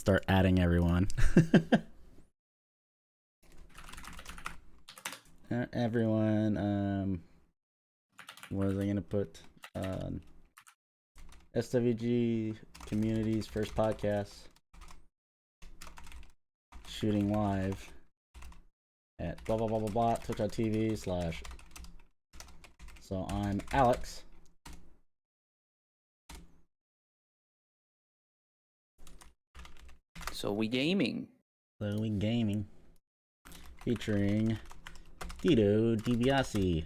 start adding everyone. Everyone, what was I gonna put? SWG Community's first podcast, shooting live at blah blah blah blah blah twitch.tv/ So I'm Alex. So we gaming. Featuring Ditodebiase.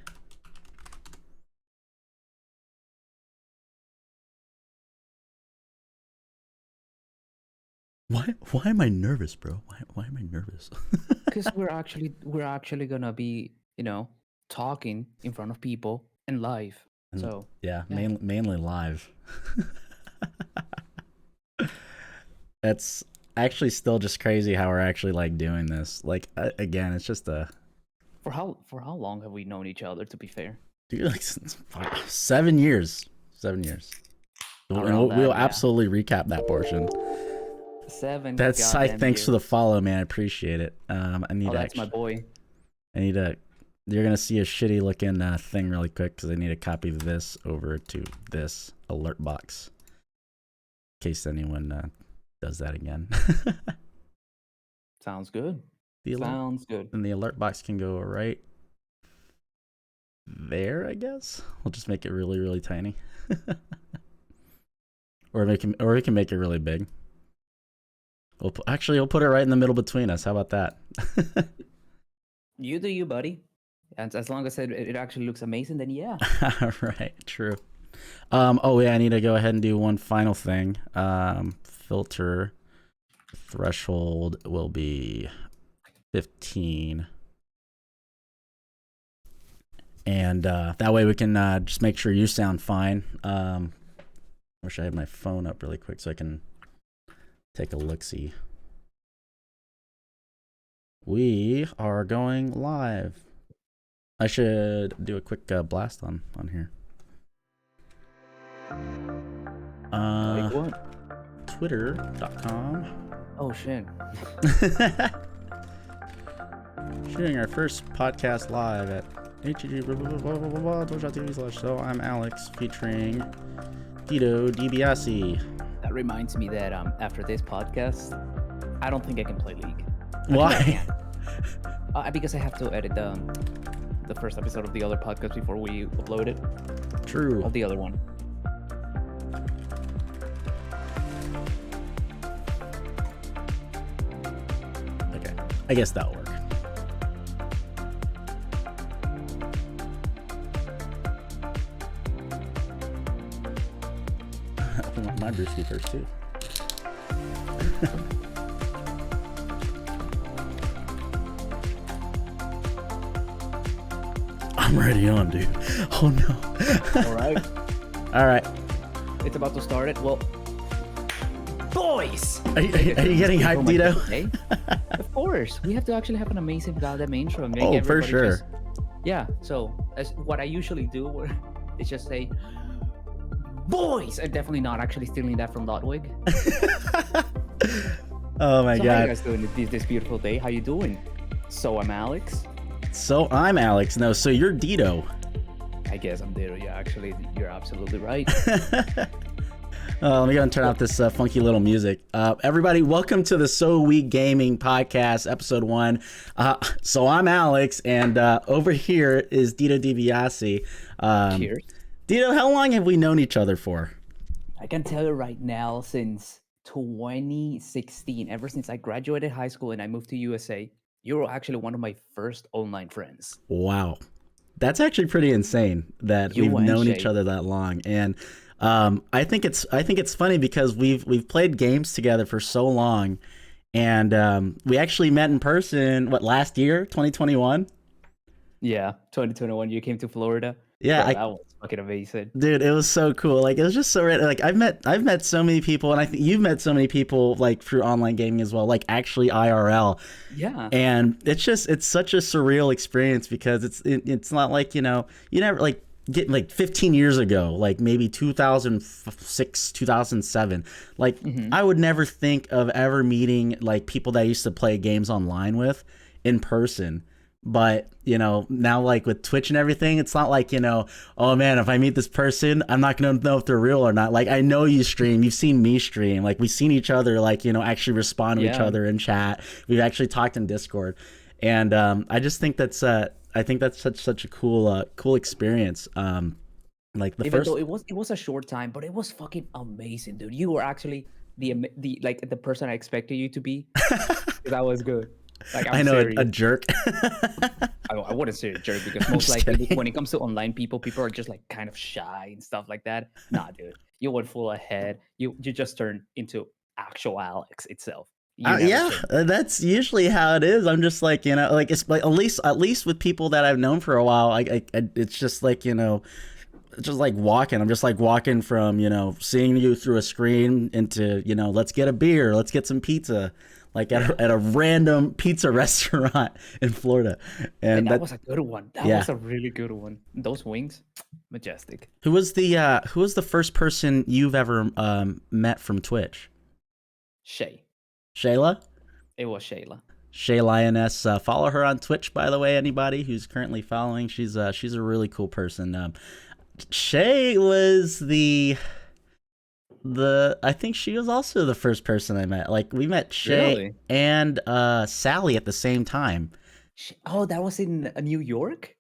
Why am I nervous, bro? Why am I nervous? Because we're actually gonna be, talking in front of people and live. So yeah. Mainly live. That's actually still just crazy how we're actually like doing this. Like again, it's just a. For how long have we known each other? To be fair, Dude, like 7 years. 7 years. We'll absolutely recap that portion. 7. That's Psych. Thanks for the follow, man. I appreciate it. I need. That's my boy. I need to. You're gonna see a shitty looking thing really quick because I need to copy this over to this alert box in case anyone does that again. Sounds good. Sounds good. And the alert box can go right there, I guess. We'll just make it really, really tiny, or we can make it really big. We'll put it right in the middle between us. How about that? You do you, buddy. And as long as it actually looks amazing, then yeah. Right. True. Oh yeah, I need to go ahead and do one final thing. Filter threshold will be 15, and that way we can just make sure you sound fine. Wish I had my phone up really quick so I can take a look-see. We are going live. I should do a quick blast on here. Like what? Twitter.com. Oh shit. Shooting our first podcast live at twitch.tv/ So I'm Alex, featuring Ditodebiase. That reminds me that after this podcast, I don't think I can play League. Why? Because I have to edit the first episode of the other podcast before we upload it. True. Of the other one. Okay, I guess that'll work. I want my brewski first too. I'm ready on, dude. Oh no. All right. It's about to start it. Well, boys. Are you getting hyped, Dito? Of course. We have to actually have an amazing goddamn intro. Oh, for sure. Yeah. So as what I usually do is just say, boys. I'm definitely not actually stealing that from Ludwig. Oh my god. How you guys doing this beautiful day? How you doing? So I'm Alex. So I'm Alex. No, so you're Dito. I guess I'm Dito. Yeah, actually, you're absolutely right. Let me go and turn off this funky little music. Everybody, welcome to the So We Gaming Podcast, episode 1. So I'm Alex, and over here is Ditodebiase. Cheers. Dito, how long have we known each other for? I can tell you right now, since 2016, ever since I graduated high school and I moved to USA. You were actually one of my first online friends. Wow. That's actually pretty insane that we've known each other that long. And I think it's funny because we've played games together for so long, and we actually met in person last year, 2021. Yeah, 2021. You came to Florida. Yeah, that was fucking amazing, dude. It was so cool. Like, it was just so random. Like, I've met so many people, and I think you've met so many people like through online gaming as well, like actually IRL. Yeah. And it's such a surreal experience because it's not like, you never, like, get like 15 years ago, like maybe 2006, 2007, like Hmm. I would never think of ever meeting like people that I used to play games online with in person. But, now like with Twitch and everything, it's not like, oh man, if I meet this person, I'm not going to know if they're real or not. Like I know you stream, you've seen me stream, like we've seen each other, like, actually respond to each Yeah. other in chat. We've actually talked in Discord. And I just think I think that's such a cool experience. Like the Even though first, it was a short time, but it was fucking amazing, dude. You were actually the like the person I expected you to be. That was good. Like, I'm I know a serious. jerk. I wouldn't say a jerk because I'm most just likely kidding. when it comes to online people are just like kind of shy and stuff like that. Nah, dude, you went full ahead. You just turned into actual Alex itself. You never Yeah, changed. that's usually how it is. I'm just like, like it's like at least with people that I've known for a while, it's just like, it's just like walking. I'm just like walking from, seeing you through a screen into, let's get a beer, let's get some pizza, like Yeah, at a random pizza restaurant in Florida. and And that that, was a good one. That yeah. was a really good one. Those wings, majestic. Who was the first person you've ever met from Twitch? Shay, Shayla? it was Shayla. Shay Lioness. Follow her on Twitch, by the way. Anybody who's currently following, she's a really cool person. Shay was the I think she was also the first person I met. Like we met Shay Really? and Sally at the same time. Oh, that was in New York?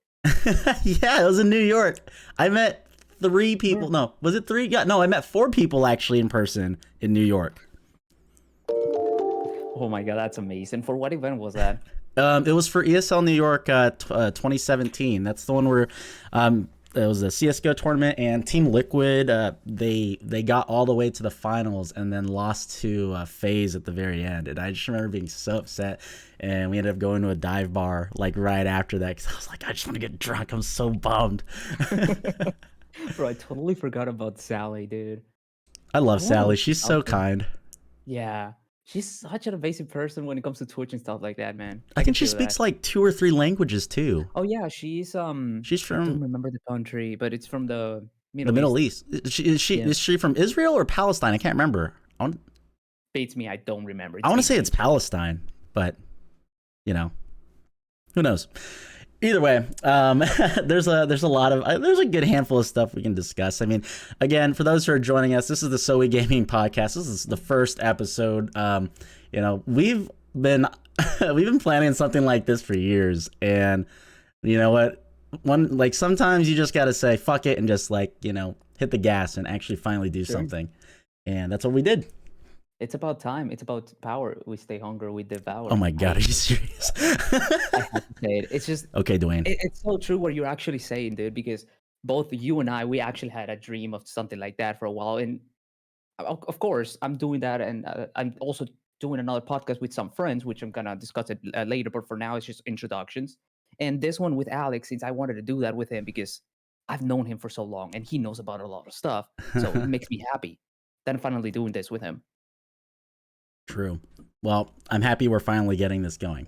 Yeah, it was in New York. I met three Where? people. No, was it three? Yeah, no, I met four people actually in person in New York. Oh my god, that's amazing. For what event was that? It was for ESL New York 2017. That's the one where it was a CS:GO tournament, and Team Liquid they got all the way to the finals and then lost to FaZe at the very end. And I just remember being so upset, and we ended up going to a dive bar like right after that because I was like, I just want to get drunk. I'm so bummed. Bro, I totally forgot about Sally, dude. I love I want to Sally. look She's up so to. kind. Yeah, she's such an amazing person when it comes to Twitch and stuff like that, man. I I can think she feel that. speaks like two or three languages too. Oh yeah, she's She's I don't from remember the country, but it's from the the Middle Middle East. East. Is she Yeah, is she from Israel or Palestine? I can't remember. beats me. I don't remember. I It's want to say it's between two. Palestine, but you know, who knows? Either way, there's a good handful of stuff we can discuss. I mean, again, for those who are joining us, this is the So We Gaming podcast. This is the first episode. We've been we've been planning something like this for years, and you know what? One like sometimes you just got to say fuck it and just like hit the gas and actually finally do Sure. something, and that's what we did. It's about time. It's about power. We stay hungry, we Oh devour. my god, are you serious? I have to say it. It's just Okay, Dwayne. it's so true what you're actually saying, dude, because both you and I, we actually had a dream of something like that for a while. And of course, I'm doing that. And I'm also doing another podcast with some friends, which I'm going to discuss it later. But for now, it's just introductions. And this one with Alex, since I wanted to do that with him because I've known him for so long and he knows about a lot of stuff. So it makes me happy. Then finally doing this with him. True. Well, I'm happy we're finally getting this going.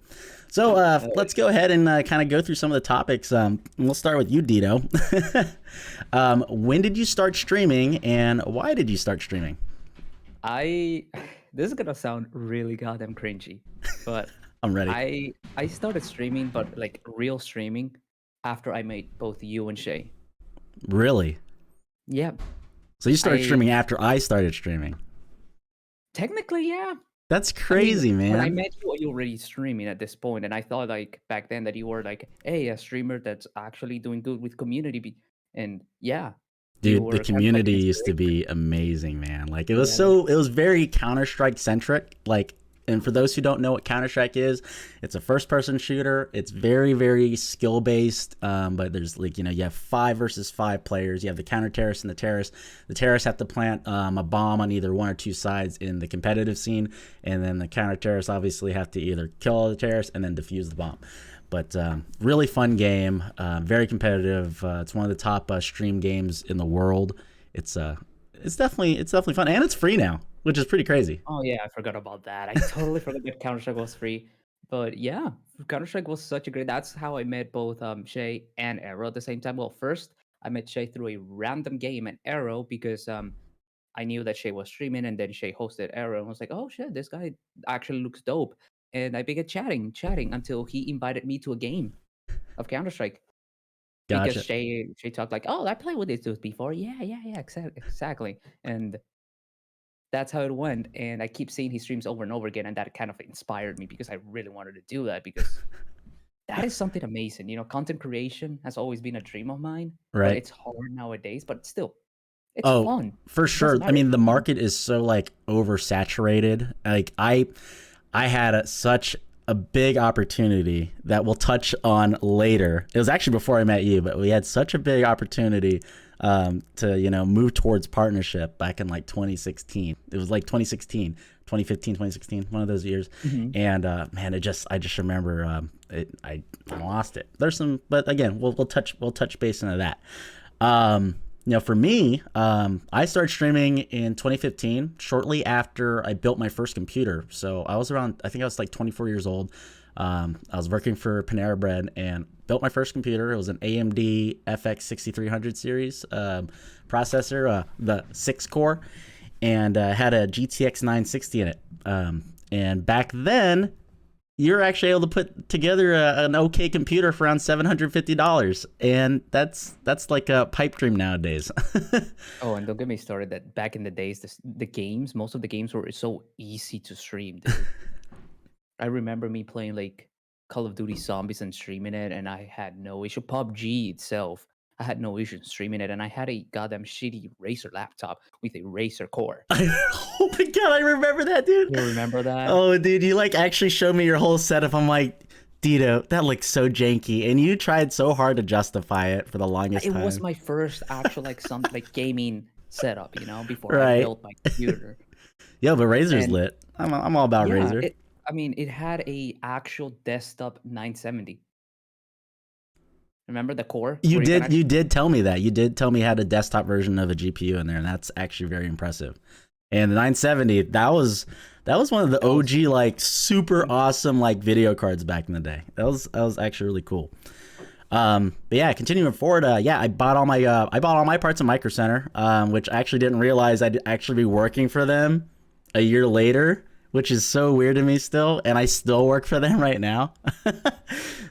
So let's go ahead and kind of go through some of the topics. We'll start with you, Dito. When did you start streaming, and why did you start streaming? I this is gonna sound really goddamn cringy, but I'm ready. I started streaming, but like real streaming, after I met both you and Shay. Really? Yeah, So you started I streaming after I started streaming? technically, yeah. That's I mean, crazy, when I man. met you, you were already streaming at this point, and I thought like back then that you were like, hey, a streamer that's actually doing good with community, and yeah, you Dude, the were kind of like an community used to inspiration. be amazing, man. Like Yeah, it was very Counter-Strike centric. Like, and for those who don't know what Counter-Strike is, it's a first-person shooter. It's very, very skill-based. But there's like, you have 5 versus 5 players. You have the counter-terrorists and the terrorists. The terrorists have to plant a bomb on either one or two sides in the competitive scene, and then the counter-terrorists obviously have to either kill all the terrorists and then defuse the bomb. But really fun game, very competitive. It's one of the top stream games in the world. It's definitely fun, and it's free now, which is pretty crazy. oh yeah, I forgot about that. I totally forgot that Counter Strike was free. But yeah, Counter Strike was such a great. That's how I met both Shay and Arrow at the same time. Well, first I met Shay through a random game, an Arrow, because I knew that Shay was streaming, and then Shay hosted Arrow, and was like, oh shit, this guy actually looks dope. And I began chatting until he invited me to a game of Counter-Strike. Because Gotcha. Shay talked like, oh, I played with these dudes before. Yeah, exactly. And that's how it went. And I keep seeing his streams over and over again, and that kind of inspired me because I really wanted to do that, because that is something amazing. Content creation has always been a dream of mine, but Right. it's hard nowadays. But still, it's Oh, fun. for It doesn't sure. I matter. mean, It's the fun. market is so like oversaturated. Like I had such a big opportunity that we'll touch on later. It was actually before I met you, but we had such a big opportunity to move towards partnership back in like 2016. It was like 2016, 2015, 2016, one of those years. Mhm. And man, I just remember I lost it. There's some, but again, we'll touch base into that. For me, I started streaming in 2015, shortly after I built my first computer. So I think I was like 24 years old. I was working for Panera Bread and built my first computer. It was an AMD FX 6300 series processor, the 6-core, and had a GTX 960 in it. And back then, you're actually able to put together an okay computer for around $750, and that's like a pipe dream nowadays. Oh, and don't get me started that back in the days, most of the games were so easy to stream, dude. I remember me playing like Call of Duty Zombies and streaming it, and I had no issue. PUBG itself, I had no issue streaming it, and I had a goddamn shitty Razer laptop with a Razer core. Oh my god, I remember that, dude. You remember that? Oh, dude, you like actually showed me your whole setup. I'm like, Dito, that looks so janky, and you tried so hard to justify it for the longest time. It was my first actual gaming setup, before I Right. built my computer. Yeah, but Razer's And lit. I'm all about yeah, Razer. it had a actual desktop 970. Remember the core? You Where you can did actually you did tell me that. You did tell me you had a desktop version of a GPU in there, and that's actually very impressive. And the 970, that was one of the OG like super awesome like video cards back in the day. That was actually really cool. But yeah, continuing forward, I bought all my parts of Micro Center, which I actually didn't realize I'd actually be working for them a year later, which is so weird to me still, and I still work for them right now.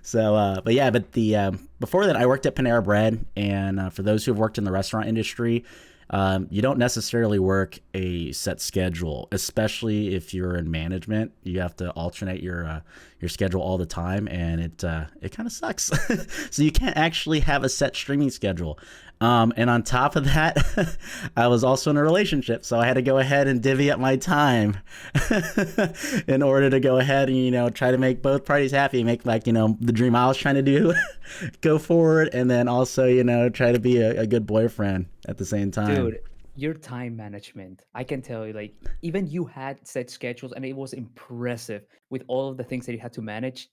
So, but the before that, I worked at Panera Bread, and for those who have worked in the restaurant industry, you don't necessarily work a set schedule, especially if you're in management. You have to alternate your schedule all the time, and it kind of sucks. So you can't actually have a set streaming schedule. And on top of that, I was also in a relationship, so I had to go ahead and divvy up my time in order to go ahead and try to make both parties happy, make the dream I was trying to do go forward, and then also try to be a good boyfriend at the same time. Dude, your time management, I can tell you, like, even you had set schedules, and it was impressive with all of the things that you had to manage.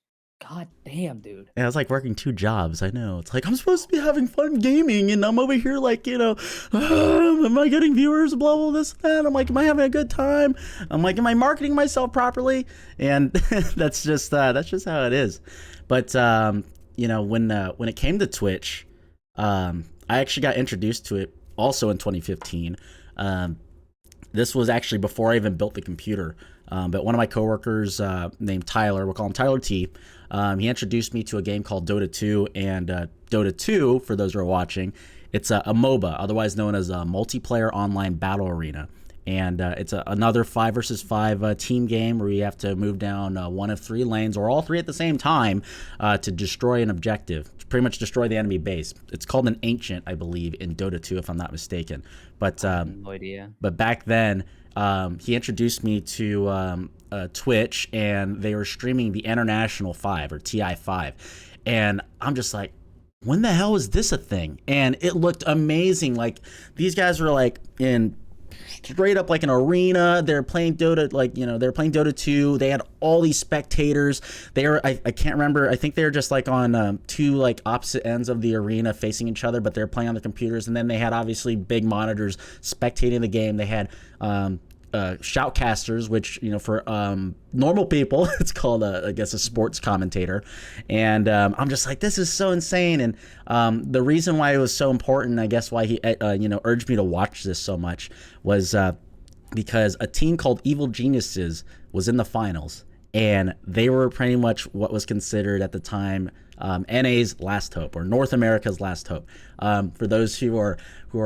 God damn, dude. Yeah, it's like working 2 jobs. I know. It's like I'm supposed to be having fun gaming, and I'm over here like, am I getting viewers? Blah blah this and that. I'm like, am I having a good time? I'm like, am I marketing myself properly? And that's just how it is. But when it came to Twitch, I actually got introduced to it also in 2015. This was actually before I even built the computer. But one of my coworkers named Tyler, we'll call him Tyler T, he introduced me to a game called Dota 2. And Dota 2, for those who are watching, it's a MOBA, otherwise known as a multiplayer online battle arena. And it's another 5 versus 5 team game where you have to move down one of 3 lanes, or all 3 at the same time, to destroy an objective, to pretty much destroy the enemy base. It's called an Ancient, I believe, in Dota 2, if I'm not mistaken. But No idea. But back then, he introduced me to Twitch, and they were streaming the International 5 or TI 5. And I'm just like, when the hell is this a thing? And it looked amazing. Like, these guys were like in straight up like an arena. They're playing Dota, they're playing Dota 2. They had all these spectators. They were, I can't remember. I think they were just like on 2 like opposite ends of the arena facing each other, but they're playing on the computers. And then they had obviously big monitors spectating the game. They had shoutcasters, which for normal people it's called I guess a sports commentator, and I'm just like, this is so insane. And the reason why it was so important, I guess why he urged me to watch this so much, was because a team called Evil Geniuses was in the finals, and they were pretty much what was considered at the time NA's last hope, or North America's last hope. For those who are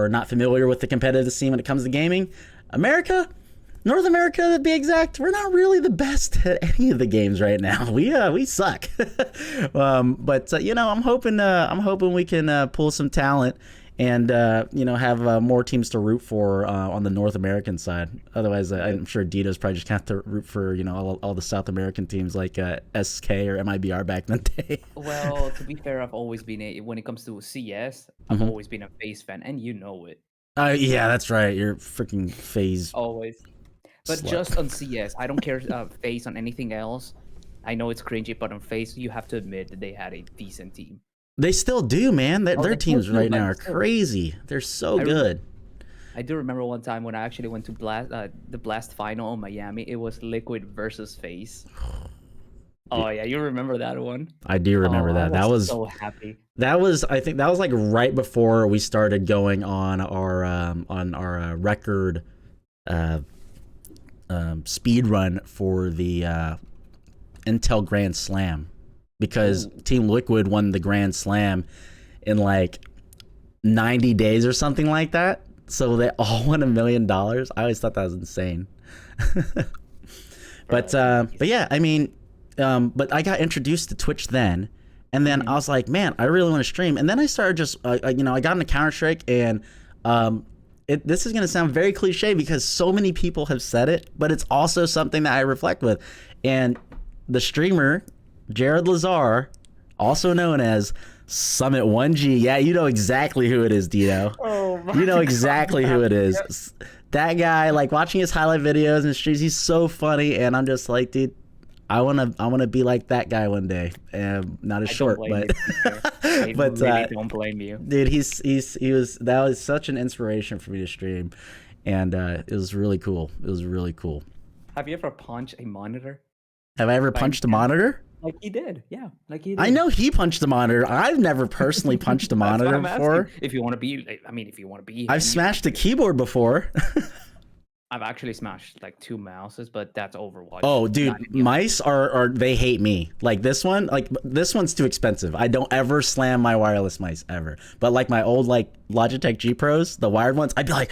not familiar with the competitive scene when it comes to gaming, North America to be exact, we're not really the best at any of the games right now. We suck. But I'm hoping we can pull some talent and have more teams to root for on the North American side. Otherwise, I'm sure Dito's probably just gonna have to root for all the South American teams like SK or MIBR back in the day. Well, to be fair, I've always been when it comes to CS, I've always been a FaZe fan, and you know it. Yeah, that's right. You're freaking FaZe. Always. But Slut. Just on CS, I don't care FaZe on anything else. I know it's cringy, but on FaZe, you have to admit that they had a decent team. They still do, man. Their teams right now are crazy. They're so good. I do remember one time when I actually went to the Blast final in Miami. It was Liquid versus FaZe. Oh yeah, you remember that one? I do remember that. I was so happy. I think that was like right before we started going on our record speed run for the Intel Grand Slam, because Team Liquid won the Grand Slam in like 90 days or something like that. So they all won $1 million. I always thought that was insane. But yeah, I mean, but I got introduced to Twitch then, and then I was like, man, I really want to stream. And then I started just, I got into Counter-Strike, and this is going to sound very cliche because so many people have said it, but it's also something that I reflect with. And the streamer, Jared Lazar, also known as Summit 1G. Yeah, you know exactly who it is, Dito. Oh my You know exactly God. who it is. That guy, like watching his highlight videos and streams, he's so funny, and I'm just like, dude, I wanna be like that guy one day. Not as short, but I really don't blame you, dude. That was such an inspiration for me to stream, and it was really cool. It was really cool. Have you ever punched a monitor? Have I ever punched a monitor? Like he did, yeah. Like he did. I know he punched a monitor. I've never personally punched a monitor before. If you want to be, if you want to be, I've smashed a keyboard before. I've actually smashed like 2 mouses, but that's Overwatch. Oh, dude, mice are they hate me. Like this one's too expensive. I don't ever slam my wireless mice ever. But like my old like Logitech G Pros, the wired ones, I'd be like,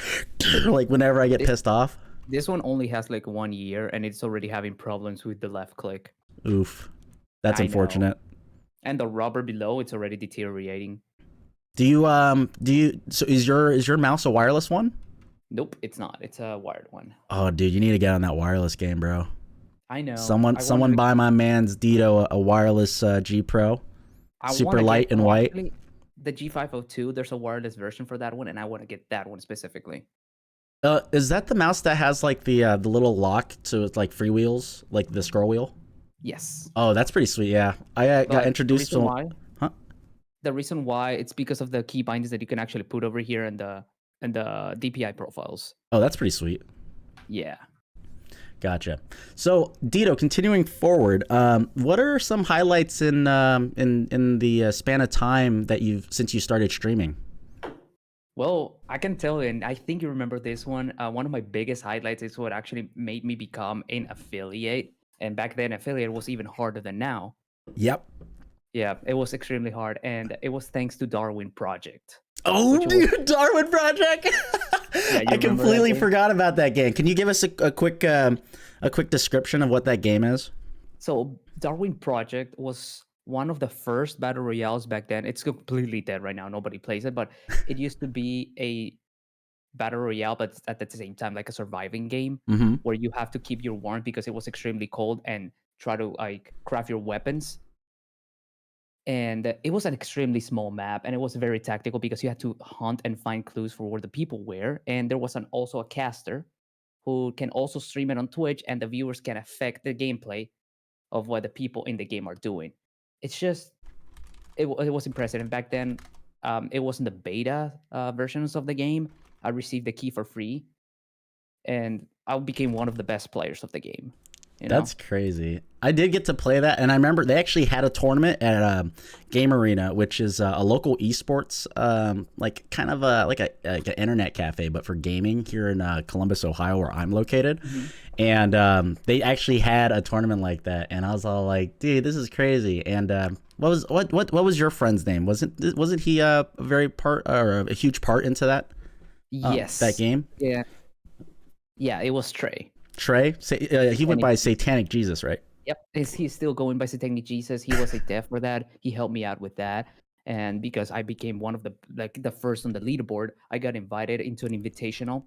like whenever I get pissed off. This one only has like 1 year, and it's already having problems with the left click. Oof, that's unfortunate. And the rubber below, it's already deteriorating. So is your mouse a wireless one? Nope, it's not. It's a wired one. Oh, dude, you need to get on that wireless game, bro. I know. Someone buy my man's Dito a wireless G Pro, super light and white. Actually, the G502, there's a wireless version for that one, and I want to get that one specifically. Is that the mouse that has like the little lock to like freewheels, like the scroll wheel? Yes. Oh, that's pretty sweet. Yeah, I got introduced to. Why? Huh? The reason why, it's because of the key bindings that you can actually put over here and the DPI profiles. Oh, that's pretty sweet. Yeah. Gotcha. So, Dito, continuing forward, what are some highlights in the span of time that since you started streaming? Well, I can tell you, and I think you remember this one. One of my biggest highlights is what actually made me become an affiliate. And back then, affiliate was even harder than now. Yep. Yeah, it was extremely hard, and it was thanks to Darwin Project. Oh, dude, Darwin Project! Yeah, I completely forgot about that game. Can you give us a quick description of what that game is? So, Darwin Project was one of the first battle royales back then. It's completely dead right now. Nobody plays it, but it used to be a battle royale, but at the same time like a surviving game, where you have to keep your warmth because it was extremely cold and try to like craft your weapons. And it was an extremely small map, and it was very tactical because you had to hunt and find clues for where the people were. And there was also a caster who can also stream it on Twitch, and the viewers can affect the gameplay of what the people in the game are doing. It's just, it was impressive. And back then, it wasn't the beta versions of the game. I received the key for free, and I became one of the best players of the game. That's crazy. I did get to play that, and I remember they actually had a tournament at Game Arena, which is a local esports, like kind of like an internet cafe, but for gaming here in Columbus, Ohio, where I'm located. Mm-hmm. And they actually had a tournament like that, and I was all like, "Dude, this is crazy!" And what was your friend's name? Wasn't he a a huge part into that? Yes, that game. Yeah, it was Trey. Trey, he went by Satanic Jesus, right? Yep, he's still going by Satanic Jesus. He was a dev for that. He helped me out with that, and because I became one of the first on the leaderboard, I got invited into an invitational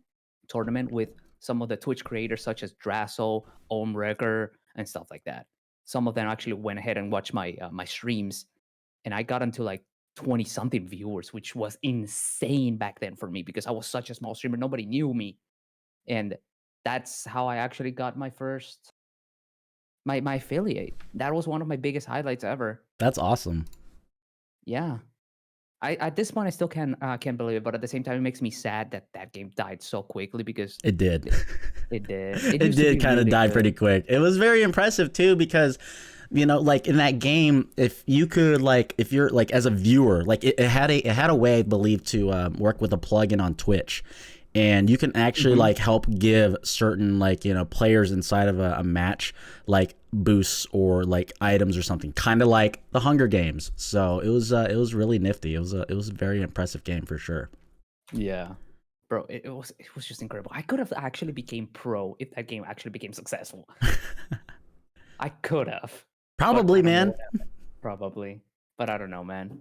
tournament with some of the Twitch creators such as Drasso, Omrecker, and stuff like that. Some of them actually went ahead and watched my my streams, and I got into like 20 something viewers, which was insane back then for me because I was such a small streamer. Nobody knew me, and that's how I actually got my first my affiliate. That was one of my biggest highlights ever. That's awesome. Yeah. I at this point I still can't believe it, but at the same time it makes me sad that game died so quickly because it did. It did. It did kind of die pretty quick. It was very impressive too because like in that game, if you're like as a viewer, like it had a way, I believe, to work with a plugin on Twitch. And you can actually like help give certain players inside of a match like boosts or like items or something, kind of like the Hunger Games. So it was really nifty. It was a very impressive game for sure. Yeah, bro, it was just incredible. I could have actually became pro if that game actually became successful. I could have. Probably, man. Probably, but I don't know, man.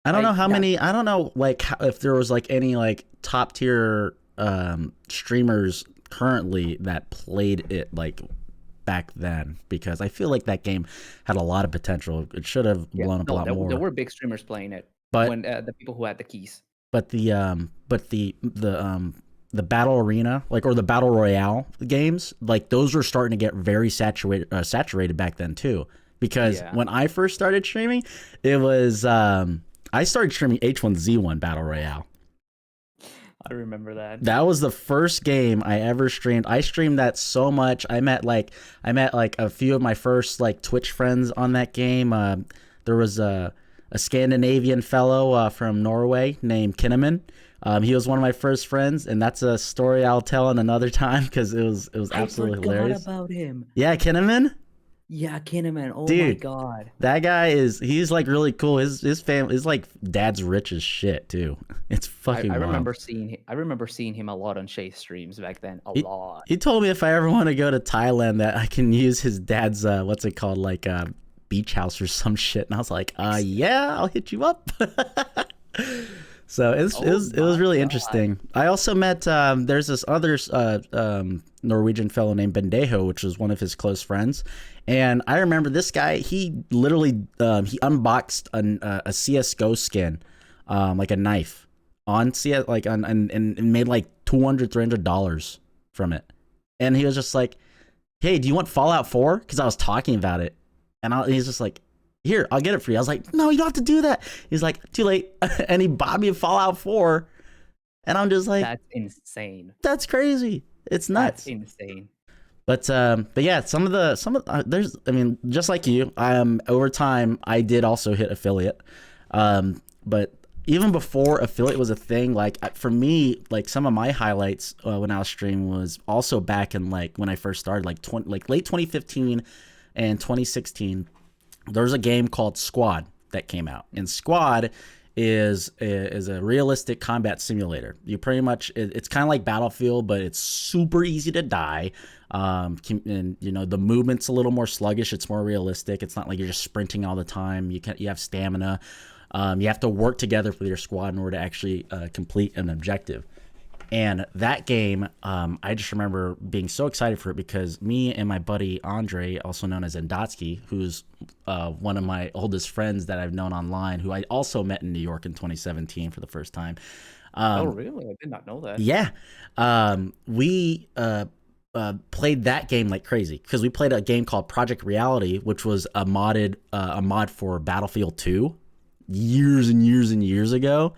I don't know how many. I don't know if there was like any like top tier streamers currently that played it like back then, because I feel like that game had a lot of potential. It should have blown up a lot more. There were big streamers playing it, but when the people who had the keys. But the battle arena, like, or the battle royale games, like those were starting to get very saturated back then too. Because when I first started streaming, it was I started streaming H1Z1 Battle Royale. I remember that. That was the first game I ever streamed. I streamed that so much. I met like a few of my first like Twitch friends on that game. There was a Scandinavian fellow from Norway named Kinnaman. He was one of my first friends, and that's a story I'll tell in another time because it was absolutely hilarious. I forgot about him. Yeah, Kinnaman. Yeah, Kinnaman. Oh, dude, my God. That guy he's like really cool. His family is like dad's rich as shit too. It's fucking wild. I remember seeing him a lot on Shay's streams back then. A lot. He told me if I ever want to go to Thailand that I can use his dad's what's it called, like beach house or some shit. And I was like, yeah, I'll hit you up. So it was really interesting. I also met there's this other Norwegian fellow named Bendejo, which was one of his close friends. And I remember this guy, he literally he unboxed a CS:GO skin, like a knife on CS, like and made like $200-$300 from it. And he was just like, "Hey, do you want Fallout 4?" Because I was talking about it, and he's just like, "Here, I'll get it for you." I was like, "No, you don't have to do that." He's like, "Too late." And he bought me a Fallout 4. And I'm just like, that's insane. That's crazy. It's nuts. That's insane. But yeah, some of there's, I mean, just like you, over time I did also hit affiliate. But even before affiliate was a thing, like for me, like some of my highlights when I was streaming was also back in like when I first started, like late 2015 and 2016. There was a game called Squad that came out, and Squad is a realistic combat simulator. You pretty much, it's kind of like Battlefield, but it's super easy to die. And the movement's a little more sluggish. It's more realistic. It's not like you're just sprinting all the time. You have stamina. You have to work together with your squad in order to actually complete an objective. And that game, I just remember being so excited for it because me and my buddy Andre, also known as Endotsky, who's one of my oldest friends that I've known online, who I also met in New York in 2017 for the first time. Oh, really? I did not know that. Yeah. We played that game like crazy because we played a game called Project Reality, which was a mod for Battlefield 2 years and years and years ago.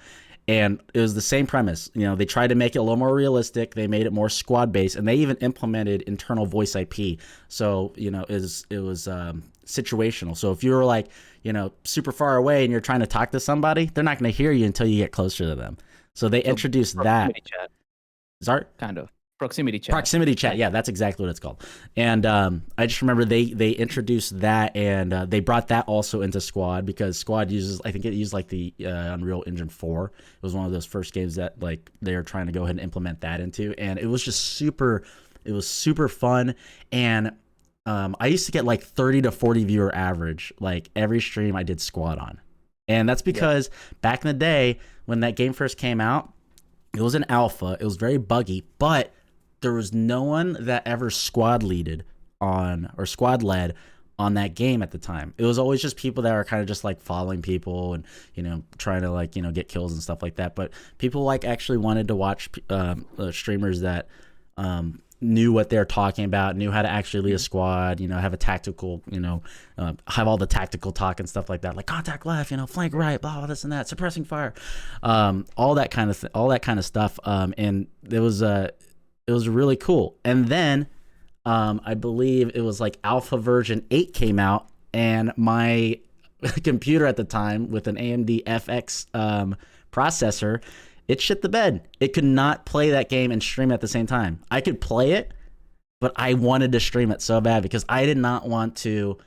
And it was the same premise. They tried to make it a little more realistic. They made it more squad based, and they even implemented internal voice IP. So it was situational. So if you were like super far away and you're trying to talk to somebody, they're not going to hear you until you get closer to them. So they introduced that. Chat. Sorry? Kind of. Proximity chat. Proximity chat, yeah, that's exactly what it's called. And I just remember they introduced that, and they brought that also into Squad, because Squad I think it used like the Unreal Engine 4. It was one of those first games that like they were trying to go ahead and implement that into, and it was just super fun. And I used to get like 30 to 40 viewer average like every stream I did Squad on. And that's because back in the day when that game first came out, it was an alpha, it was very buggy, but there was no one that ever squad led on that game at the time. It was always just people that were kind of just like following people and trying to like get kills and stuff like that. But people like actually wanted to watch streamers that knew what they're talking about, knew how to actually lead a squad, have a tactical, have all the tactical talk and stuff like that, like contact left, flank right, blah, blah, this and that, suppressing fire, all that kind of stuff. And it was really cool. And then I believe it was like alpha version 8 came out, and my computer at the time with an AMD FX processor, it shit the bed. It could not play that game and stream at the same time. I could play it, but I wanted to stream it so bad because I did not want to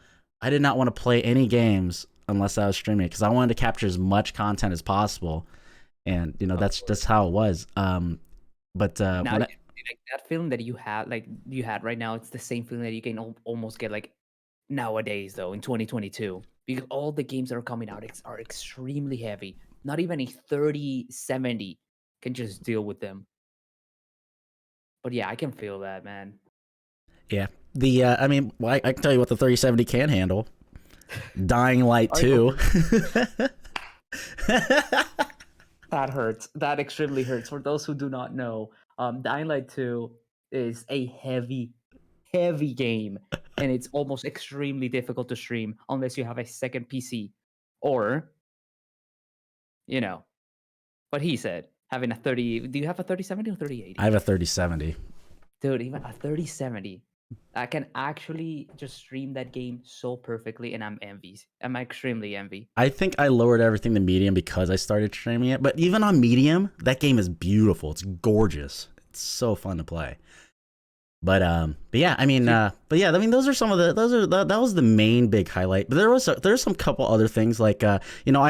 play any games unless I was streaming it, because I wanted to capture as much content as possible. And that's just how it was. But now, like that feeling that you had right now, it's the same feeling that you can almost get like nowadays though in 2022, because all the games that are coming out are extremely heavy. Not even a 3070 can just deal with them. But yeah, I can feel that, man. Yeah. I can tell you what the 3070 can handle. Dying Light 2. That hurts. That extremely hurts. For those who do not know, Dying Light 2 is a heavy game, and it's almost extremely difficult to stream unless you have a second PC, or what he said, having a 30. Do you have a 3070 or 3080? I have a 3070. Dude, even a 3070, I can actually just stream that game so perfectly, and I'm extremely envy. I think I lowered everything to medium because I started streaming it, but even on medium, that game is beautiful. It's gorgeous. It's so fun to play. But yeah, those are some of that was the main big highlight. But there's some couple other things like I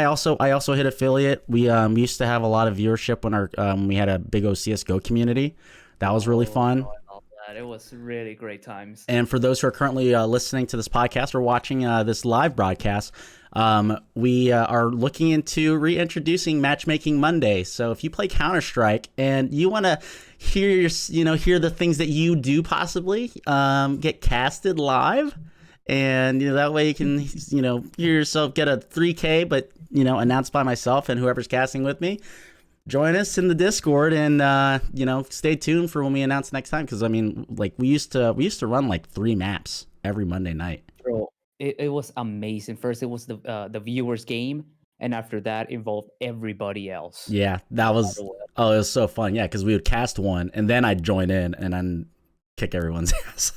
also hit affiliate. We used to have a lot of viewership when we had a big CS:GO community. That was really fun. I love that. It was really great times. And for those who are currently listening to this podcast or watching this live broadcast, we are looking into reintroducing Matchmaking Monday. So if you play Counter-Strike and you want to hear the things that you do possibly get casted live, and that way you can hear yourself get a 3K, but announced by myself and whoever's casting with me. Join us in the Discord, and stay tuned for when we announce next time, because we used to run like 3 maps every Monday night. Bro, it was amazing. First it was the viewers game, and after that involved everybody else. Yeah, that was it was so fun. Yeah, because we would cast one and then I'd join in and then kick everyone's ass.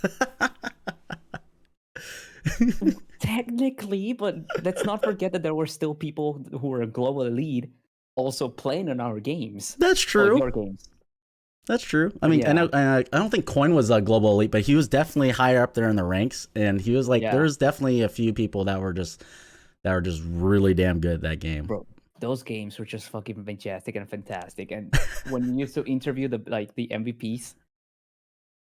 Technically, but let's not forget that there were still people who were a global elite also playing in our games. That's true. Your games. That's true. I mean, yeah. I don't think Coin was a global elite, but he was definitely higher up there in the ranks, and he was like, there's definitely a few people that were just really damn good at that game. Bro, those games were just fucking majestic and fantastic. And when you used to interview the MVPs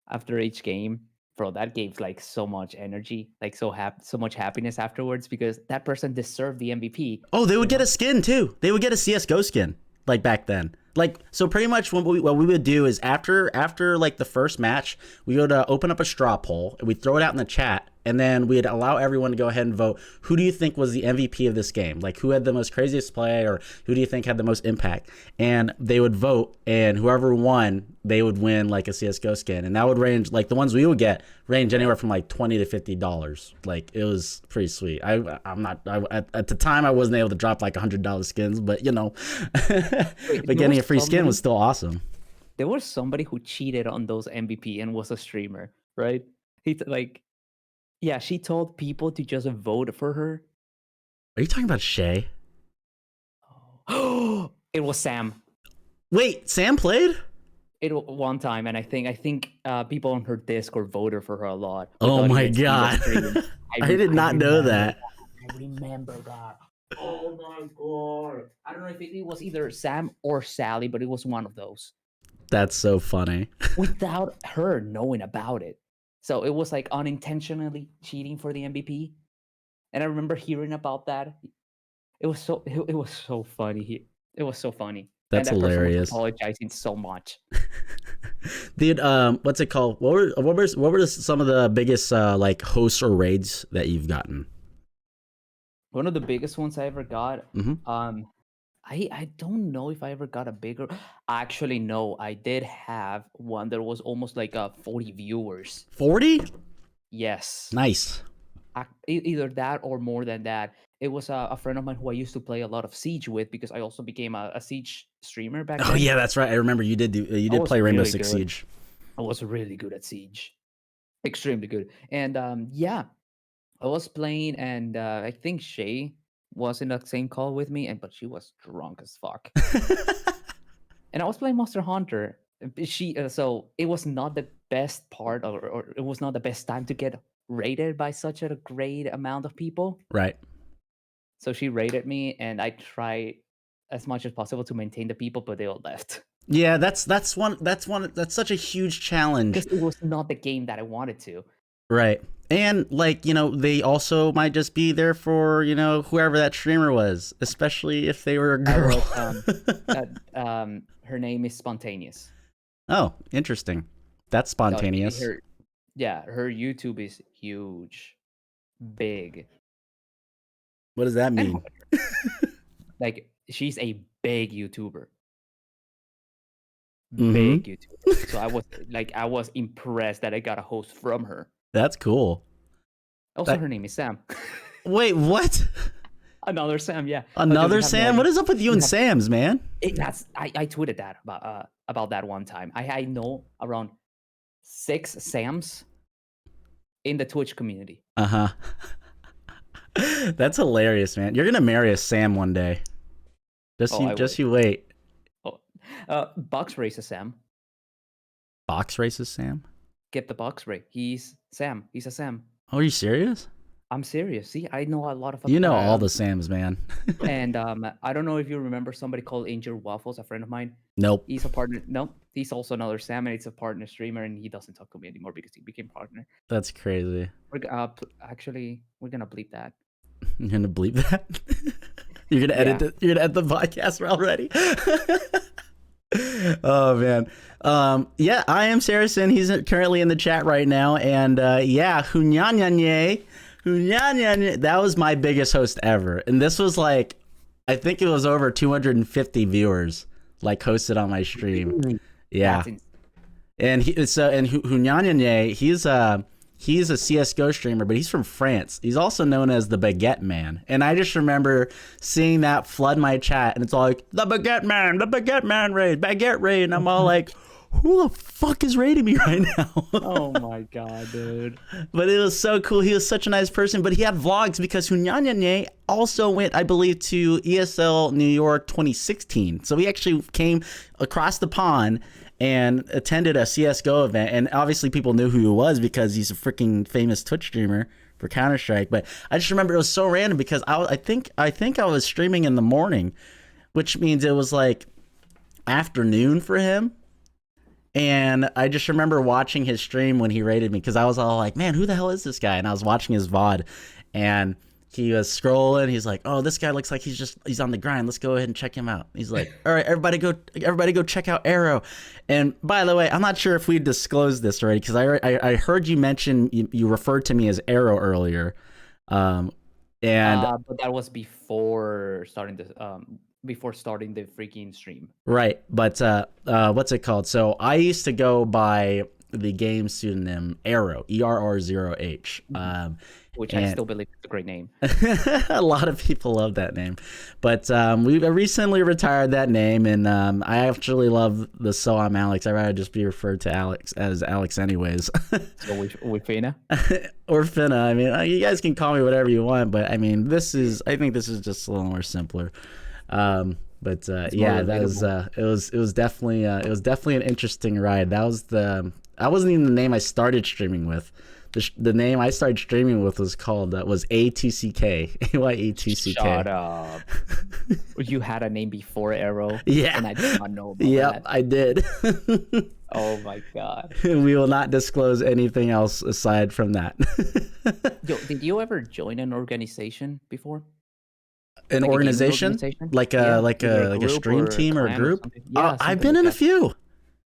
after each game, bro, that gave like so much energy, like so much happiness afterwards, because that person deserved the MVP. Oh, they would get a skin too. They would get a CS:GO skin like back then. Like, so pretty much what we would do is after like the first match, we would open up a straw poll and we'd throw it out in the chat, and then we'd allow everyone to go ahead and vote. Who do you think was the MVP of this game? Like, who had the most craziest play, or who do you think had the most impact? And they would vote, and whoever won, they would win like a CS:GO skin, and that would range, like the ones we would get range anywhere from like $20 to $50. Like, it was pretty sweet. At the time I wasn't able to drop like $100 skins, but you know, but getting a free skin was still awesome. There was somebody who cheated on those MVP and was a streamer, right? She told people to just vote for her. Are you talking about Shay? Oh, it was Sam. Wait, Sam played? It one time, and I think people on her Discord voted for her a lot. Oh my god! I did not know that. I remember that. Oh my god! I don't know if it was either Sam or Sally, but it was one of those. That's so funny. Without her knowing about it. So it was like unintentionally cheating for the MVP. And I remember hearing about that. It was so funny. It was so funny. That's hilarious. Apologizing so much. Dude, what's it called? What were some of the biggest like hosts or raids that you've gotten? One of the biggest ones I ever got. Mm-hmm. I don't know if I ever got a bigger. Actually, no, I did have one that was almost like 40 viewers. 40? Yes. Nice. Either that or more than that. It was a friend of mine who I used to play a lot of Siege with, because I also became a Siege streamer back then. Oh yeah, that's right. I remember you did play Rainbow Six Siege. I was really good at Siege, extremely good. And I was playing, and I think Shay was in the same call with me, but she was drunk as fuck. And I was playing Monster Hunter. So it was not the best part, or it was not the best time to get rated by such a great amount of people. Right. So she rated me, and I tried as much as possible to maintain the people, but they all left. Yeah, that's such a huge challenge. Because it was not the game that I wanted to. Right. And like, you know, they also might just be there for, you know, whoever that streamer was, especially if they were a girl. Her name is Spontaneous. Oh, interesting. That's spontaneous. Her YouTube is huge. Big. What does that mean? Like, she's a big YouTuber. Mm-hmm. Big YouTuber. So I was impressed that I got a host from her. That's cool. Also, her name is Sam. Wait, what? Another Sam, yeah. Another Sam? What is up with you and Sams, man? I tweeted that about that one time. I know around 6 Sams in the Twitch community. Uh-huh. That's hilarious, man. You're gonna marry a Sam one day. Just you wait. Box races Sam. Box races Sam? Get the box ray. He's Sam. He's a Sam. Oh, are you serious? I'm serious. See, I know a lot of. You know all the Sams, man. And I don't know if you remember somebody called Angel Waffles, a friend of mine. Nope. He's a partner. Nope. He's also another Sam, and it's a partner streamer, and he doesn't talk to me anymore because he became partner. That's crazy. We're gonna bleep that. You're gonna bleep that? You're gonna edit it? You're gonna edit the podcast already? Oh man. Yeah, I am Saracen. He's currently in the chat right now, and Hunyanyanye. That was my biggest host ever, and this was like, I think it was over 250 viewers like hosted on my stream. Yeah, and Hunyanyanye, he's a CS:GO streamer, but he's from France. He's also known as the Baguette Man. And I just remember seeing that flood my chat, and it's all like, the Baguette Man raid, Baguette raid. And I'm all like, who the fuck is raiding me right now? Oh my god, dude. But it was so cool. He was such a nice person, but he had vlogs because Hunyanyanye also went, I believe, to ESL New York 2016. So he actually came across the pond and attended a CS:GO event, and obviously people knew who he was because he's a freaking famous Twitch streamer for Counter-Strike. But I just remember it was so random because I think I was streaming in the morning, which means it was like afternoon for him. And I just remember watching his stream when he raided me because I was all like, man, who the hell is this guy? And I was watching his VOD, and he was scrolling. He's like, "Oh, this guy looks like he's on the grind. Let's go ahead and check him out." He's like, "All right, everybody go check out Arrow." And by the way, I'm not sure if we disclosed this already because I heard you mention you referred to me as Arrow earlier, and but that was before starting the freaking stream. Right, but what's it called? So I used to go by the game pseudonym Arrow, ERR0H. Which I still believe is a great name. A lot of people love that name. But we recently retired that name, and I actually love the So I'm Alex. I'd rather just be referred to Alex as Alex anyways. So we Fina? Or Finna. I mean, you guys can call me whatever you want, but I mean, I think this is just a little more simpler. But yeah, that was it was definitely an interesting ride. That wasn't even the name I started streaming with. The name I started streaming with was called was A2CK, AYE2CK. Shut up. You had a name before Arrow? Yeah. And I did not know about that. I did. Oh my god. We will not disclose anything else aside from that. Yo, did you ever join an organization before? An organization? Like a stream team or a group? Yeah, I've been in a few.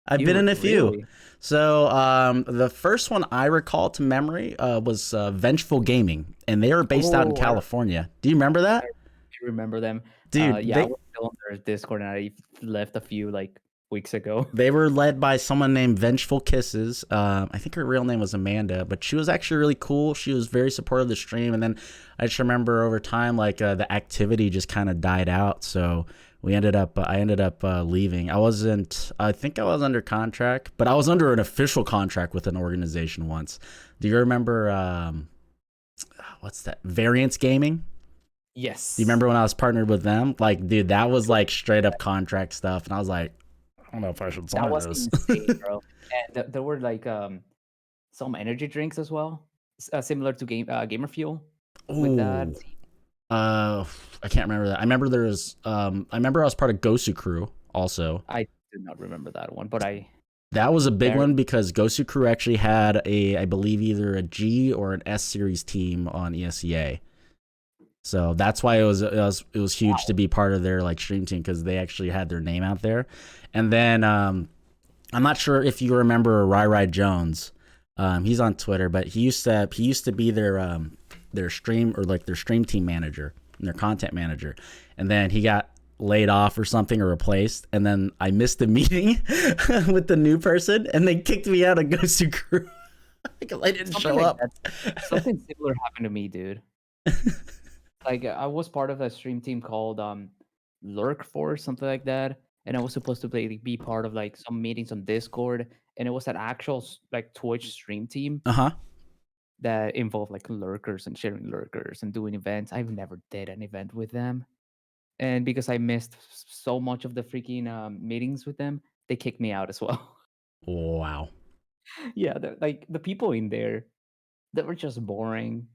I've been in a few. Really? So the first one I recall to memory was Vengeful Gaming, and they were based out in California. Do you remember that? I remember them. Dude, I was still on their Discord, and I left a few weeks ago. They were led by someone named Vengeful Kisses. I think her real name was Amanda, but she was actually really cool. She was very supportive of the stream, and then I just remember over time, the activity just kind of died out. So I ended up leaving. I think I was under contract, but I was under an official contract with an organization once. Do you remember, what's that? Variance Gaming? Yes. Do you remember when I was partnered with them? Dude, that was straight up contract stuff. And I was like, I don't know if I should sign this. That was insane, bro. And there were some energy drinks as well, similar to Gamer Fuel. With that. I can't remember that. I remember there was. I remember I was part of Gosu Crew also. I did not remember that one, but that was a big one because Gosu Crew actually had I believe either a G or an S series team on ESEA. So that's why it was huge to be part of their stream team because they actually had their name out there. And then I'm not sure if you remember Rai Jones. He's on Twitter, but he used to be their stream or their stream team manager and their content manager, and then he got laid off or something or replaced, and then I missed a meeting with the new person, and they kicked me out of Gosu Crew because I didn't show up. Something similar happened to me, dude. I was part of a stream team called Lurk Force, something like that, and I was supposed to be part of some meetings on Discord, and it was an actual Twitch stream team. That involved lurkers and sharing lurkers and doing events. I've never did an event with them, and because I missed so much of the freaking meetings with them, they kicked me out as well. Wow. Yeah, the people in there, they were just boring.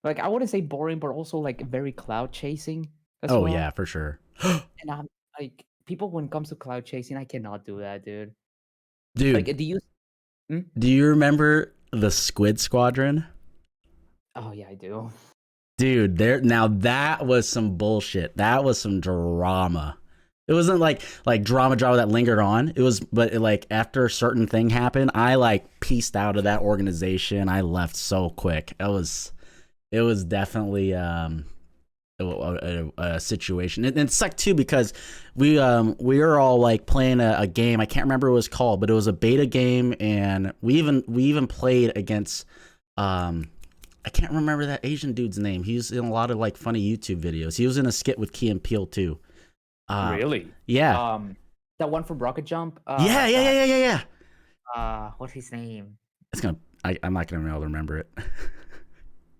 I wouldn't say boring, but also very cloud chasing as well. Oh yeah, for sure. And I'm people when it comes to cloud chasing, I cannot do that, dude. Dude, do you remember the Squid Squadron? Oh yeah, I do. Dude, now that was some bullshit. That was some drama. It wasn't like drama that lingered on. It was, but after a certain thing happened, I pieced out of that organization. I left so quick. It was definitely a situation. And it sucked too because we were all playing a game. I can't remember what it was called, but it was a beta game, and we even played against I can't remember that Asian dude's name. He's in a lot of funny YouTube videos. He was in a skit with Key and Peele too. Really? Yeah. That one from Rocket Jump. Yeah. What's his name? I'm not gonna be able to remember it.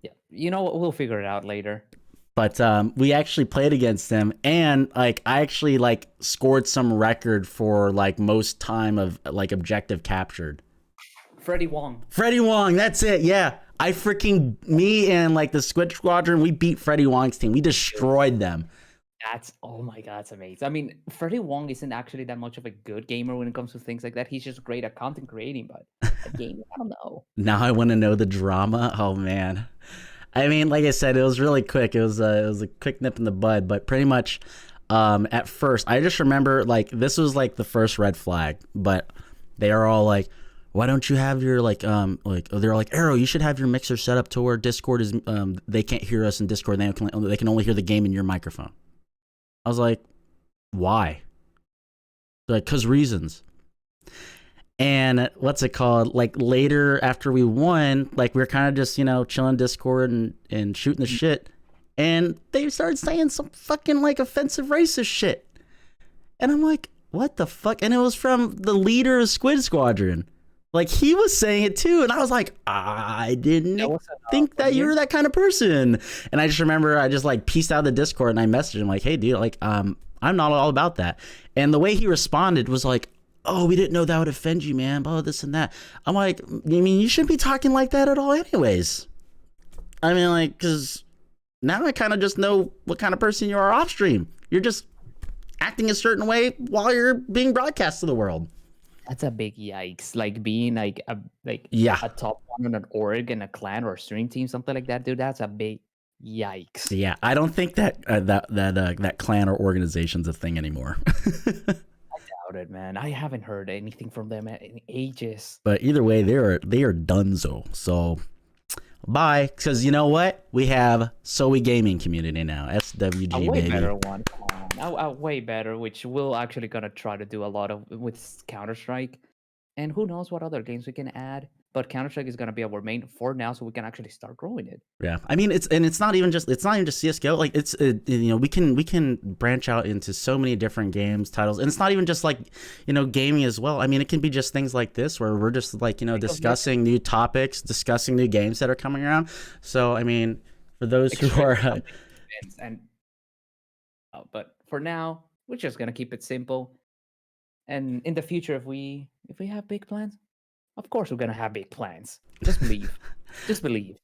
Yeah, you know what? We'll figure it out later. But we actually played against them, and I actually scored some record for most time of objective captured. Freddie Wong, that's it. Yeah, me and the Squid Squadron, we beat Freddie Wong's team. We destroyed them. Oh my god, that's amazing. I mean, Freddie Wong isn't actually that much of a good gamer when it comes to things like that. He's just great at content creating, but a game, I don't know. Now I want to know the drama. Oh man. I mean, like I said, it was really quick. It was a quick nip in the bud, but pretty much at first, I just remember like this was like the first red flag, but they are all like, why don't you have your they're like, Arrow, you should have your mixer set up to where Discord is they can't hear us in Discord. They can only hear the game in your microphone. I was like, why? They're like, cause reasons. And what's it called? Like later after we won, like we were kind of just, chilling Discord and shooting the shit. And they started saying some fucking like offensive racist shit. And I'm like, what the fuck? And it was from the leader of Squid Squadron. Like he was saying it too. And I was like, I didn't think that you were that kind of person. And I just remember I just like pieced out the Discord and I messaged him like, hey dude, like, I'm not all about that. And the way he responded was like, oh, we didn't know that would offend you, man. Blah, this and that. I'm like, I mean, you shouldn't be talking like that at all anyways. I mean, like, because now I kind of just know what kind of person you are off stream. You're just acting a certain way while you're being broadcast to the world. That's a big yikes. Like being like a top one in an org and a clan or a stream team, something like that, dude. That's a big yikes. Yeah, I don't think that clan or organization's a thing anymore. It, man. I haven't heard anything from them in ages. But either way, they are donezo. So bye, because you know what? We have SOE Gaming Community now. SWG, a way baby. Better one. A way better, which we'll actually gonna try to do a lot of with Counter-Strike. And who knows what other games we can add. But Counter-Strike is gonna be our main for now, so we can actually start growing it. Yeah, I mean it's not even just CS:GO. Like we can branch out into so many different games titles, and it's not even just like gaming as well. I mean it can be just things like this where we're just like discussing new topics, discussing new games that are coming around. So I mean for those who are but for now we're just gonna keep it simple. And in the future, if we have big plans, of course we're gonna have big plans. Just believe. Just believe.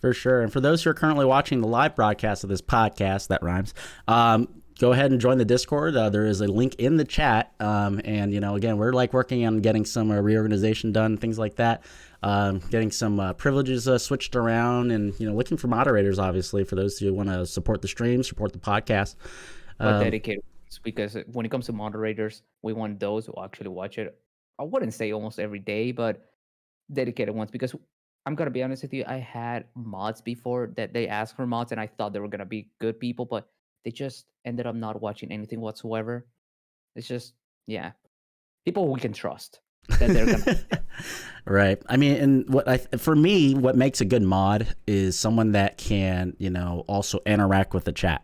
For sure. And for those who are currently watching the live broadcast of this podcast, that rhymes, go ahead and join the Discord. There is a link in the chat. And, again, we're like working on getting some reorganization done, things like that. Getting some privileges switched around and, looking for moderators, obviously, for those who want to support the stream, support the podcast. Dedicated, because when it comes to moderators, we want those who actually watch it. I wouldn't say almost every day, but dedicated ones, because I'm gonna be honest with you, I had mods before that they asked for mods and I thought they were gonna be good people, but they just ended up not watching anything whatsoever. It's just people we can trust that they're gonna Right. I mean, and for me, what makes a good mod is someone that can, also interact with the chat,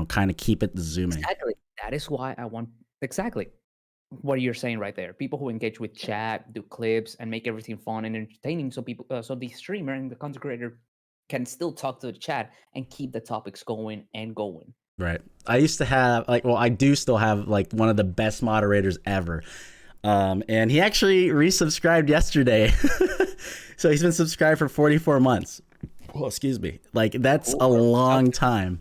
kind of keep it zooming. Exactly. That is why I want what you're saying right there. People who engage with chat, do clips, and make everything fun and entertaining, so so the streamer and the content creator can still talk to the chat and keep the topics going and going. Right. I used to have I do still have one of the best moderators ever. And he actually resubscribed yesterday. So he's been subscribed for 44 months. Oh, excuse me. That's a long time.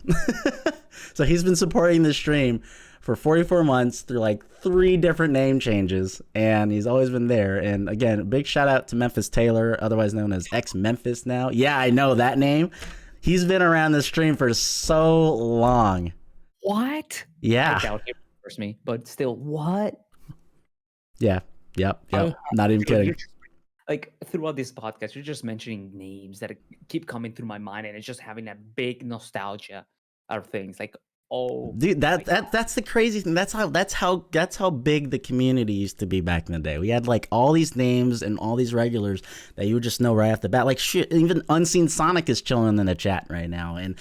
So he's been supporting the stream for 44 months through 3 different name changes, and he's always been there. And again, big shout out to Memphis Taylor, otherwise known as X-Memphis now. Yeah, I know that name. He's been around the stream for so long. What? Yeah. I doubt he remembers me, but still, what? Yeah. Yep. Not even kidding. Throughout this podcast, you're just mentioning names that keep coming through my mind, and it's just having a big nostalgia of things. Oh, dude, that's the crazy thing. That's how big the community used to be back in the day. We had all these names and all these regulars that you would just know right off the bat. Shit, even Unseen Sonic is chilling in the chat right now, and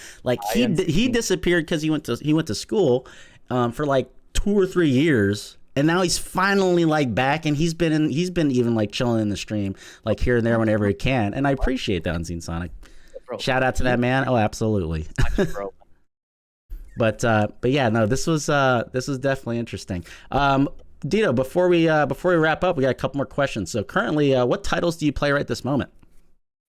he disappeared because he went to school for 2 or 3 years, and now he's finally back, and he's been even chilling in the stream here and there whenever he can, and I appreciate that, Unseen Sonic. Bro, shout out to that man. Oh, absolutely. Bro. But yeah, no, this was definitely interesting. Dito, before we wrap up, we got a couple more questions. So currently, what titles do you play right this moment?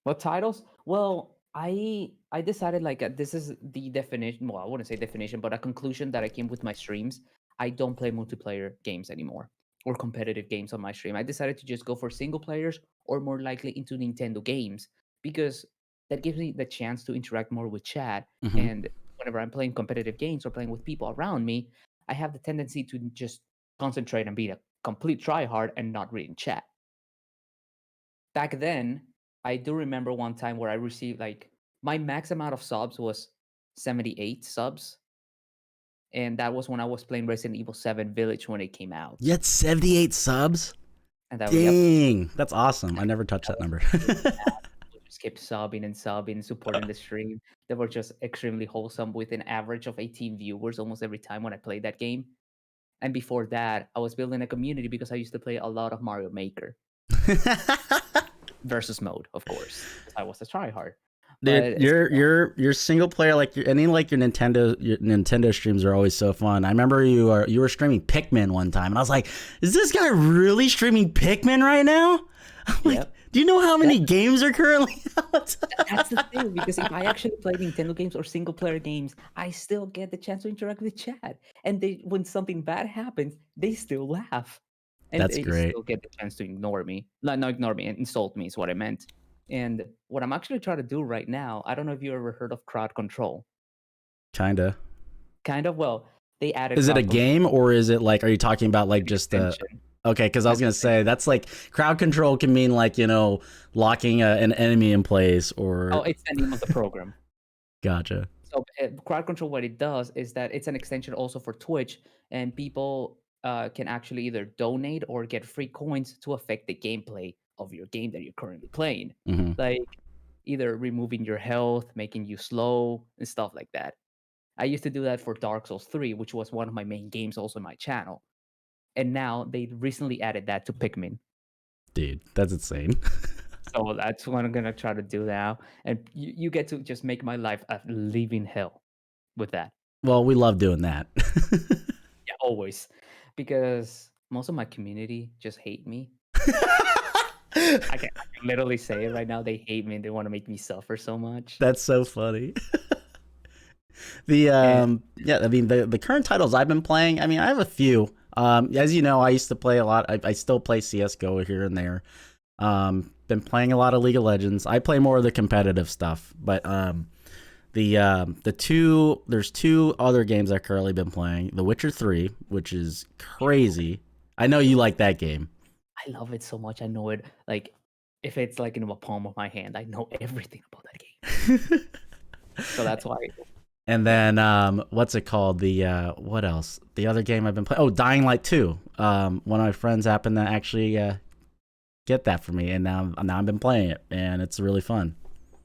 What titles? Well, I decided this is the definition. Well, I wouldn't say definition, but a conclusion that I came with my streams. I don't play multiplayer games anymore or competitive games on my stream. I decided to just go for single players or more likely into Nintendo games, because that gives me the chance to interact more with chat. Mm-hmm. And whenever I'm playing competitive games or playing with people around me, I have the tendency to just concentrate and be a complete tryhard and not reading chat. Back then, I do remember one time where I received like my max amount of subs was 78 subs. And that was when I was playing Resident Evil 7 Village when it came out. You had 78 subs? And that was, yep. Dang, that's awesome. I never touched that number. Just kept subbing and subbing, supporting the stream. They were just extremely wholesome with an average of 18 viewers almost every time when I played that game. And before that, I was building a community because I used to play a lot of Mario Maker. Versus mode, of course. I was a tryhard. Dude, your single player, like your Nintendo streams are always so fun. I remember you were streaming Pikmin one time, and I was like, "Is this guy really streaming Pikmin right now?" I'm like, yep. Do you know how many games are currently out? That's the thing, because if I actually play Nintendo games or single player games, I still get the chance to interact with chat. And when something bad happens, they still laugh. And That's they great. still get the chance to ignore me. Not ignore me, insult me is what I meant. And what I'm actually trying to do right now, I don't know if you ever heard of crowd control. Kinda. Kind of. Well, they added. Is it a game, or is it like? Are you talking about like just the? Okay, because I was gonna say that's like crowd control can mean like locking an enemy in place or. Oh, it's the name of the program. Gotcha. So crowd control, what it does is that it's an extension also for Twitch, and people can actually either donate or get free coins to affect the gameplay of your game that you're currently playing. Mm-hmm. Like either removing your health, making you slow, and stuff like that. I used to do that for Dark Souls 3, which was one of my main games also on my channel. And now they recently added that to Pikmin. Dude, that's insane. So that's what I'm going to try to do now. And you get to just make my life a living hell with that. Well, we love doing that. Yeah, always. Because most of my community just hate me. I can literally say it right now. They hate me and they want to make me suffer so much. That's so funny. The current titles I've been playing, I mean, I have a few. As you know, I used to play a lot. I still play CS:GO here and there. Been playing a lot of League of Legends. I play more of the competitive stuff, but there's two other games I've currently been playing. The Witcher 3, which is crazy. I know you like that game. I love it so much. I know it like if it's like in the palm of my hand, I know everything about that game. So that's why. And then what's it called? What else? The other game I've been playing. Oh, Dying Light 2. One of my friends happened to actually get that for me, and now I've been playing it, and it's really fun.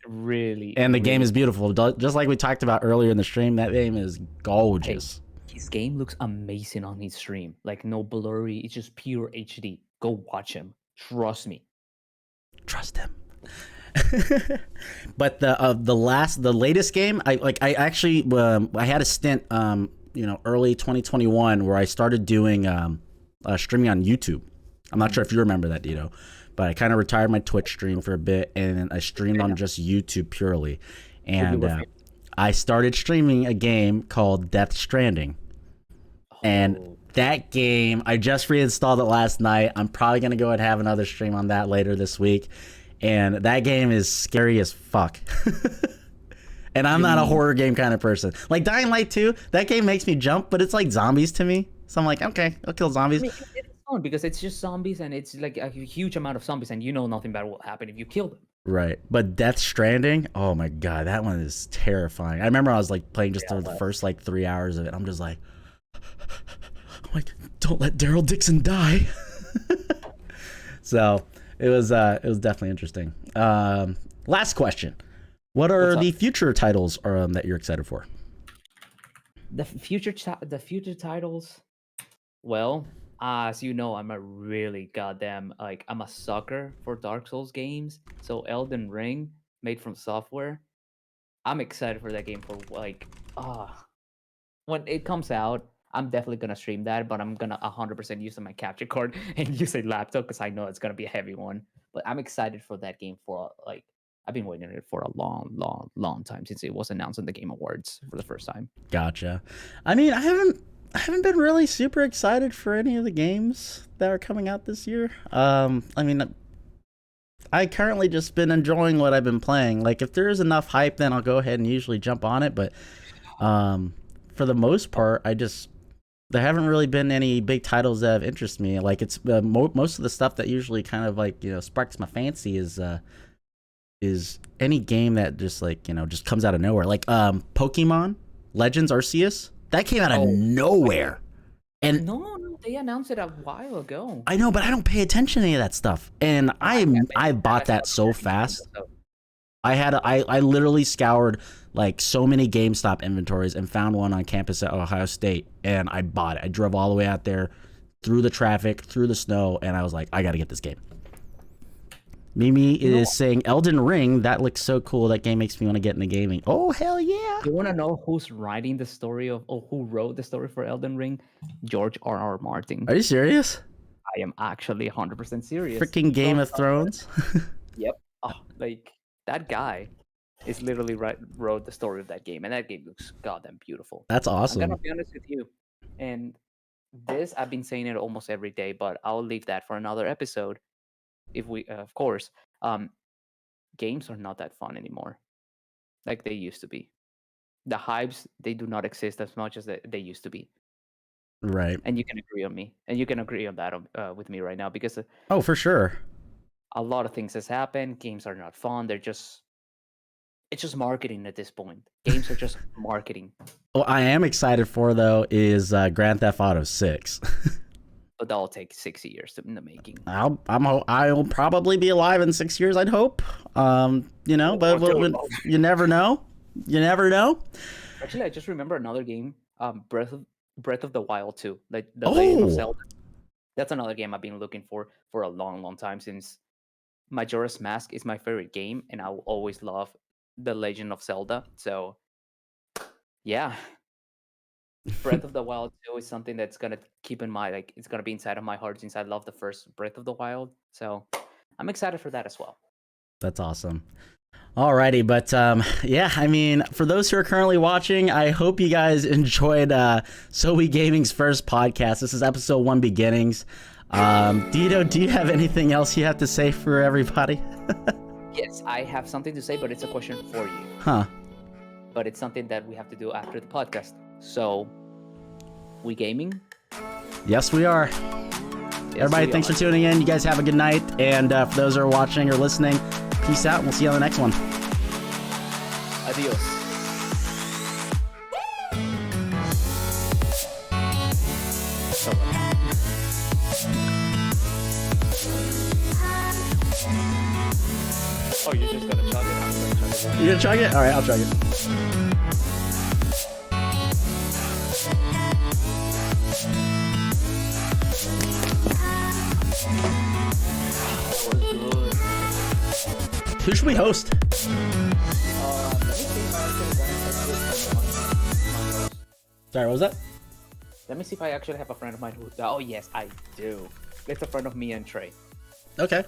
Really. And the game is beautiful. Just like we talked about earlier in the stream, that game is gorgeous. Hey, his game looks amazing on his stream. Like no blurry, it's just pure HD. Go watch him. Trust me. Trust him. But the latest game, I actually I had a stint early 2021 where I started doing streaming on YouTube. I'm not sure if you remember that, Dito, but I kind of retired my Twitch stream for a bit and I streamed on just YouTube purely. And I started streaming a game called Death Stranding. And that game, I just reinstalled it last night. I'm probably going to go and have another stream on that later this week. And that game is scary as fuck. And I'm not a horror game kind of person. Like Dying Light 2, that game makes me jump, but it's like zombies to me. So I'm like, okay, I'll kill zombies. I mean, it's fun because it's just zombies and it's like a huge amount of zombies and you know nothing bad will happen if you kill them. Right. But Death Stranding, oh my God, that one is terrifying. I remember I was like playing just the first like 3 hours of it. I'm just like, don't let Daryl Dixon die. So it was definitely interesting. Last question. What are the future titles that you're excited for? The future titles. Well, as you know, I'm a really goddamn I'm a sucker for Dark Souls games. So Elden Ring, made from Software, I'm excited for that game for when it comes out. I'm definitely gonna stream that, but I'm gonna 100% use my capture card and use a laptop because I know it's gonna be a heavy one. But I'm excited for that game for I've been waiting for a long time since it was announced in the Game Awards for the first time. Gotcha. I mean, I haven't been really super excited for any of the games that are coming out this year. I mean, I currently just been enjoying what I've been playing. Like, if there is enough hype, then I'll go ahead and usually jump on it. But for the most part, there haven't really been any big titles that have interested me. Like, it's most of the stuff that usually kind of like sparks my fancy is any game that just like just comes out of nowhere. Like Pokemon Legends Arceus, that came out of nowhere. And no, they announced it a while ago. I know, but I don't pay attention to any of that stuff. And I bought that so fast. I literally scoured like so many GameStop inventories and found one on campus at Ohio State, and I bought it. I drove all the way out there through the traffic, through the snow, and I was like, I got to get this game. Mimi is saying Elden Ring. That looks so cool. That game makes me want to get into gaming. Oh, hell yeah. You want to know who's writing the story who wrote the story for Elden Ring? George R.R. Martin. Are you serious? I am actually 100% serious. Freaking Game of Thrones. Yep. Oh, like that guy is literally wrote the story of that game, and that game looks goddamn beautiful. That's awesome. I'm gonna be honest with you, and this I've been saying it almost every day, but I'll leave that for another episode. If we, of course, games are not that fun anymore, like they used to be. The hypes, they do not exist as much as they used to be. Right. And you can agree on me, and you can agree on that with me right now, because oh, for sure, a lot of things has happened. Games are not fun. It's just marketing at this point. Games are just marketing. What I am excited for though is Grand Theft Auto 6. But that'll take 6 years in the making. I'll probably be alive in 6 years, I'd hope. But you never know. You never know. Actually, I just remember another game, Breath of the Wild 2, like the Legend of Zelda. That's another game I've been looking for a long, long time, since Majora's Mask is my favorite game, and I will always love the Legend of Zelda. So, yeah. Breath of the Wild 2 is something that's gonna keep in mind, like it's gonna be inside of my heart, since I love the first Breath of the Wild. So I'm excited for that as well. That's awesome. Alrighty, but yeah, I mean, for those who are currently watching, I hope you guys enjoyed So We Gaming's first podcast. This is episode 1 beginnings. Dito, do you have anything else you have to say for everybody? Yes, I have something to say, but it's a question for you. Huh. But it's something that we have to do after the podcast. So, we gaming? Yes, we are. Everybody, thanks for tuning in. You guys have a good night. And for those who are watching or listening, peace out, and we'll see you on the next one. Adios. Oh, you're just gonna chug it? I'm gonna chug it. You gonna chug it? Alright, I'll chug it. Who should we host? Sorry, what was that? Let me see if I actually have a friend of mine who... Oh, yes, I do. It's a friend of me and Trey. Okay.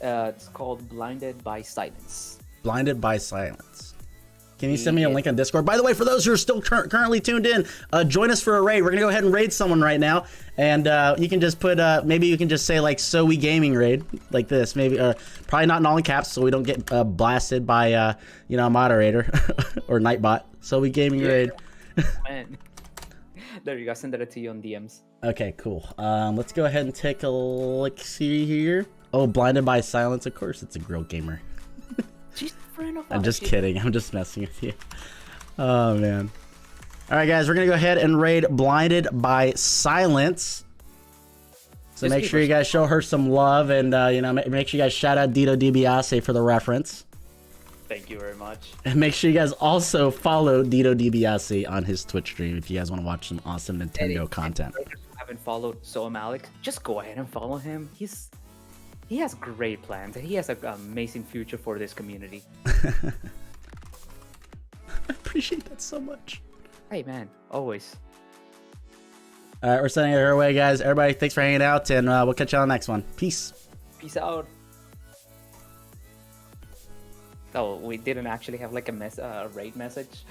It's called Blinded by Silence. Blinded by Silence. Can you send me a link on Discord? By the way, for those who are still currently tuned in, join us for a raid. We're going to go ahead and raid someone right now. And you can just put, maybe you can just say like, So We Gaming raid, like this. Maybe, probably not in all in caps, so we don't get blasted by, a moderator or Nightbot. So We Gaming raid. Man. There you go. Send it to you on DMs. Okay, cool. Let's go ahead and take a look-see here. Oh, Blinded by Silence. Of course, it's a girl gamer. She's a friend of I'm just kidding. I'm just messing with you. Oh, man. All right, guys. We're going to go ahead and raid Blinded by Silence. So make sure you guys show her some love. And, make sure you guys shout out Ditodebiase for the reference. Thank you very much. And make sure you guys also follow Ditodebiase on his Twitch stream if you guys want to watch some awesome Nintendo content. If you haven't followed So Malik, just go ahead and follow him. He has great plans. He has an amazing future for this community. I appreciate that so much. Hey, man. Always. All right, we're sending it her way, guys. Everybody, thanks for hanging out, and we'll catch you on the next one. Peace. Peace out. Oh, we didn't actually have like a raid message.